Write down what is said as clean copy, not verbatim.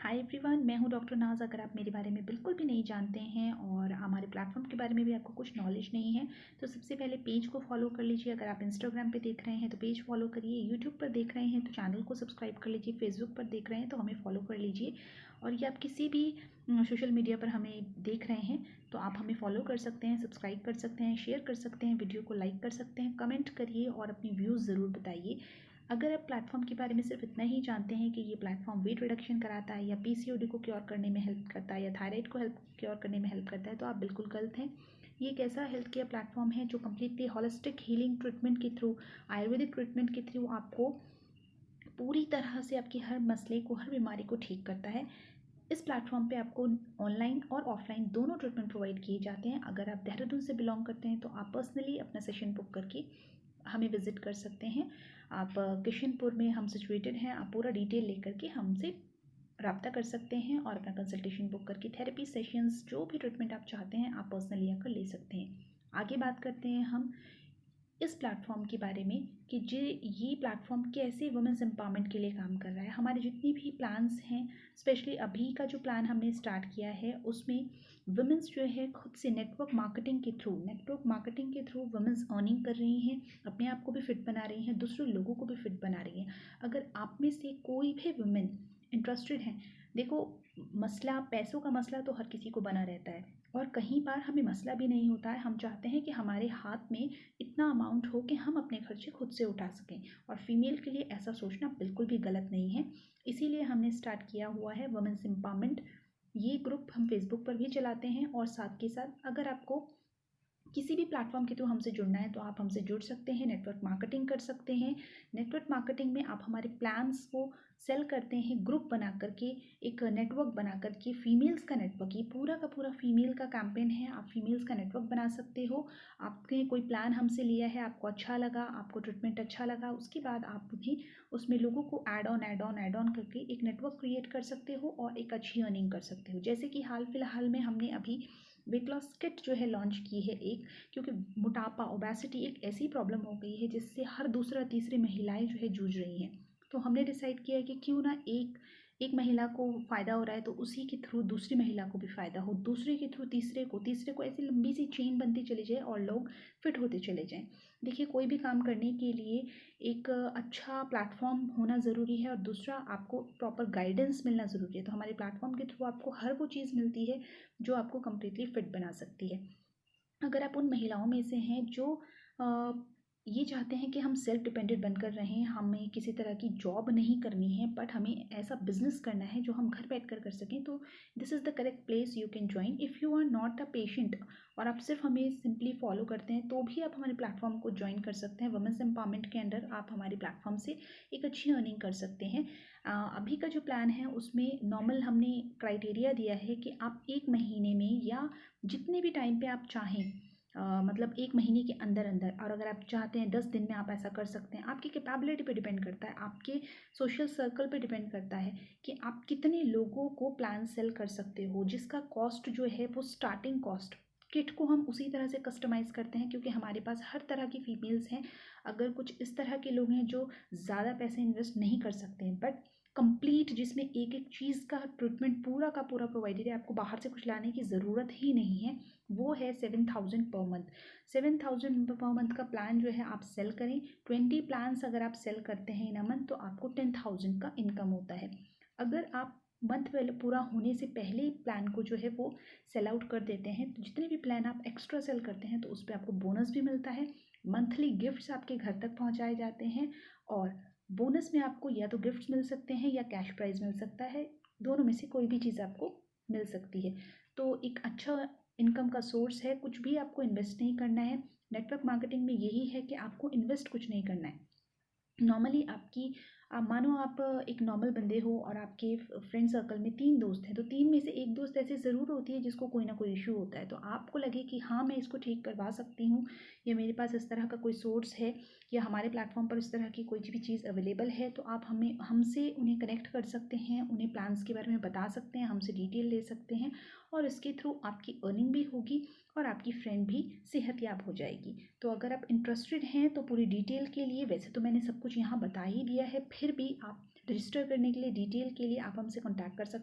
Hi everyone, मैं हूं doctor नाज। अगर आप मेरे बारे में बिल्कुल भी नहीं जानते हैं और हमारे प्लेटफॉर्म के बारे में भी आपको कुछ नॉलेज नहीं है तो सबसे पहले पेज को फॉलो कर लीजिए। अगर आप इंस्टाग्राम पे देख रहे हैं तो पेज फॉलो करिए, यूट्यूब पर देख रहे हैं तो चैनल को सब्सक्राइब कर लीजिए, फेसबुक पर देख रहे हैं तो हमें फॉलो कर लीजिए। और ये आप किसी भी सोशल मीडिया पर हमें देख रहे हैं तो आप हमें फॉलो कर सकते हैं, सब्सक्राइब कर सकते हैं, शेयर कर सकते हैं, वीडियो को लाइक कर सकते हैं, कमेंट करिए और अपनी व्यूज़ ज़रूर बताइए। अगर आप प्लेटफॉर्म के बारे में सिर्फ इतना ही जानते हैं कि ये प्लेटफॉर्म वेट रिडक्शन कराता है या पीसीओडी को क्योर करने में हेल्प करता है या थायराइड को क्योर करने में हेल्प करता है, तो आप बिल्कुल गलत हैं। ये एक ऐसा हेल्थ केयर प्लेटफॉर्म है जो कम्प्लीटली होलिस्टिक हीलिंग ट्रीटमेंट के थ्रू, आयुर्वेदिक ट्रीटमेंट के थ्रू आपको पूरी तरह से आपकी हर मसले को, हर बीमारी को ठीक करता है। इस प्लेटफॉर्म पे आपको ऑनलाइन और ऑफलाइन दोनों ट्रीटमेंट प्रोवाइड किए जाते हैं। अगर आप देहरादून से बिलोंग करते हैं तो आप पर्सनली अपना सेशन बुक करके हमें विज़िट कर सकते हैं। आप किशनपुर में हम सिचुएटेड हैं, आप पूरा डिटेल लेकर के हमसे रब्ता कर सकते हैं और अपना कंसल्टेशन बुक करके थेरेपी सेशंस, जो भी ट्रीटमेंट आप चाहते हैं, आप पर्सनली आकर ले सकते हैं। आगे बात करते हैं हम इस प्लेटफॉर्म के बारे में कि ये प्लेटफॉर्म कैसे वुमेंस एम्पावरमेंट के लिए काम कर रहा है। हमारे जितनी भी प्लान्स हैं, स्पेशली अभी का जो प्लान हमने स्टार्ट किया है उसमें वुमेंस जो है खुद से नेटवर्क मार्केटिंग के थ्रू वुमेंस अर्निंग कर रही हैं, अपने आप को भी फिट बना रही हैं, दूसरे लोगों को भी फिट बना रही हैं। अगर आप में से कोई भी वुमेन इंटरेस्टेड हैं, देखो, मसला, पैसों का मसला तो हर किसी को बना रहता है और कहीं बार हमें मसला भी नहीं होता है। हम चाहते हैं कि हमारे हाथ में इतना अमाउंट हो कि हम अपने खर्चे खुद से उठा सकें, और फीमेल के लिए ऐसा सोचना बिल्कुल भी गलत नहीं है। इसीलिए हमने स्टार्ट किया हुआ है वुमेन्स एम्पावरमेंट। ये ग्रुप हम फेसबुक पर भी चलाते हैं और साथ के साथ अगर आपको किसी भी प्लेटफॉर्म के थ्रू हमसे जुड़ना है तो आप हमसे जुड़ सकते हैं, नेटवर्क मार्केटिंग कर सकते हैं। नेटवर्क मार्केटिंग में आप हमारे प्लान्स को सेल करते हैं, ग्रुप बना करके, एक नेटवर्क बना करके, फीमेल्स का नेटवर्क, ये पूरा का पूरा फीमेल का कैंपेन है। आप फीमेल्स का नेटवर्क बना सकते हो। आपने कोई प्लान हमसे लिया है, आपको अच्छा लगा, आपको ट्रीटमेंट अच्छा लगा, उसके बाद आप भी उसमें लोगों को ऐड ऑन करके एक नेटवर्क क्रिएट कर सकते हो और एक अच्छी अर्निंग कर सकते हो। जैसे कि हाल फिलहाल में हमने अभी वेट लॉस किट जो है लॉन्च की है एक, क्योंकि मोटापा, ओबेसिटी एक ऐसी प्रॉब्लम हो गई है जिससे हर दूसरा तीसरी महिलाएं जो है जूझ रही हैं। तो हमने डिसाइड किया है कि क्यों ना एक एक महिला को फ़ायदा हो रहा है तो उसी के थ्रू दूसरी महिला को भी फ़ायदा हो, दूसरे के थ्रू तीसरे को, ऐसी लंबी सी चेन बनती चली जाए और लोग फिट होते चले जाएं। देखिए, कोई भी काम करने के लिए एक अच्छा प्लेटफॉर्म होना ज़रूरी है और दूसरा आपको प्रॉपर गाइडेंस मिलना ज़रूरी है। तो हमारे प्लेटफॉर्म के थ्रू आपको हर वो चीज़ मिलती है जो आपको कम्प्लीटली फिट बना सकती है। अगर आप उन महिलाओं में से हैं जो ये चाहते हैं कि हम सेल्फ डिपेंडेंट बनकर रहें, हमें किसी तरह की जॉब नहीं करनी है, बट हमें ऐसा बिजनेस करना है जो हम घर बैठ कर सकें, तो this is the correct place you can join. If you are not a patient और आप सिर्फ हमें सिंपली फॉलो करते हैं तो भी आप हमारे प्लेटफॉर्म को ज्वाइन कर सकते हैं। वुमेन्स एम्पावरमेंट के अंडर आप हमारे प्लेटफॉर्म से एक अच्छी अर्निंग कर सकते हैं। अभी का जो प्लान है उसमें नॉर्मल हमने क्राइटेरिया दिया है कि आप 1 महीने में या जितने भी टाइम पे आप चाहें, मतलब 1 महीने के अंदर अंदर, और अगर आप चाहते हैं 10 दिन में आप ऐसा कर सकते हैं। आपकी कैपेबिलिटी पे डिपेंड करता है, आपके सोशल सर्कल पे डिपेंड करता है कि आप कितने लोगों को प्लान सेल कर सकते हो, जिसका कॉस्ट जो है वो स्टार्टिंग कॉस्ट। किट को हम उसी तरह से कस्टमाइज़ करते हैं क्योंकि हमारे पास हर तरह की फीमेल्स हैं। अगर कुछ इस तरह के लोग हैं जो ज़्यादा पैसे इन्वेस्ट नहीं कर सकते हैं बट कंप्लीट, जिसमें एक एक चीज़ का ट्रीटमेंट पूरा का पूरा प्रोवाइडेड है, आपको बाहर से कुछ लाने की ज़रूरत ही नहीं है, वो है 7,000 पर मंथ। 7,000 पर मंथ का प्लान जो है आप सेल करें। 20 प्लान्स अगर आप सेल करते हैं इन अ मंथ तो आपको 10,000 का इनकम होता है। अगर आप मंथ पूरा होने से पहले प्लान को जो है वो सेल आउट कर देते हैं तो जितने भी प्लान आप एक्स्ट्रा सेल करते हैं तो उस पर आपको बोनस भी मिलता है, मंथली गिफ्ट्स आपके घर तक पहुंचाए जाते हैं, और बोनस में आपको या तो गिफ्ट्स मिल सकते हैं या कैश प्राइज मिल सकता है, दोनों में से कोई भी चीज़ आपको मिल सकती है। तो एक अच्छा इनकम का सोर्स है, कुछ भी आपको इन्वेस्ट नहीं करना है। नेटवर्क मार्केटिंग में यही है कि आपको इन्वेस्ट कुछ नहीं करना है। नॉर्मली आपकी, आप मानो आप एक नॉर्मल बंदे हो और आपके फ्रेंड सर्कल में 3 दोस्त हैं, तो 3 में से एक दोस्त ऐसे ज़रूर होती है जिसको कोई ना कोई इशू होता है, तो आपको लगे कि हाँ मैं इसको ठीक करवा सकती हूँ, या मेरे पास इस तरह का कोई सोर्स है, या हमारे प्लेटफॉर्म पर इस तरह की कोई भी चीज़ अवेलेबल है, तो आप हमसे उन्हें कनेक्ट कर सकते हैं, उन्हें प्लान्स के बारे में बता सकते हैं, हमसे डिटेल ले सकते हैं, और इसके थ्रू आपकी अर्निंग भी होगी और आपकी फ्रेंड भी सेहतयाब हो जाएगी। तो अगर आप इंटरेस्टेड हैं तो पूरी डिटेल के लिए, वैसे तो मैंने सब कुछ यहाँ बता ही दिया है, फिर भी आप रजिस्टर करने के लिए, डिटेल के लिए आप हमसे कॉन्टैक्ट कर सकते हैं।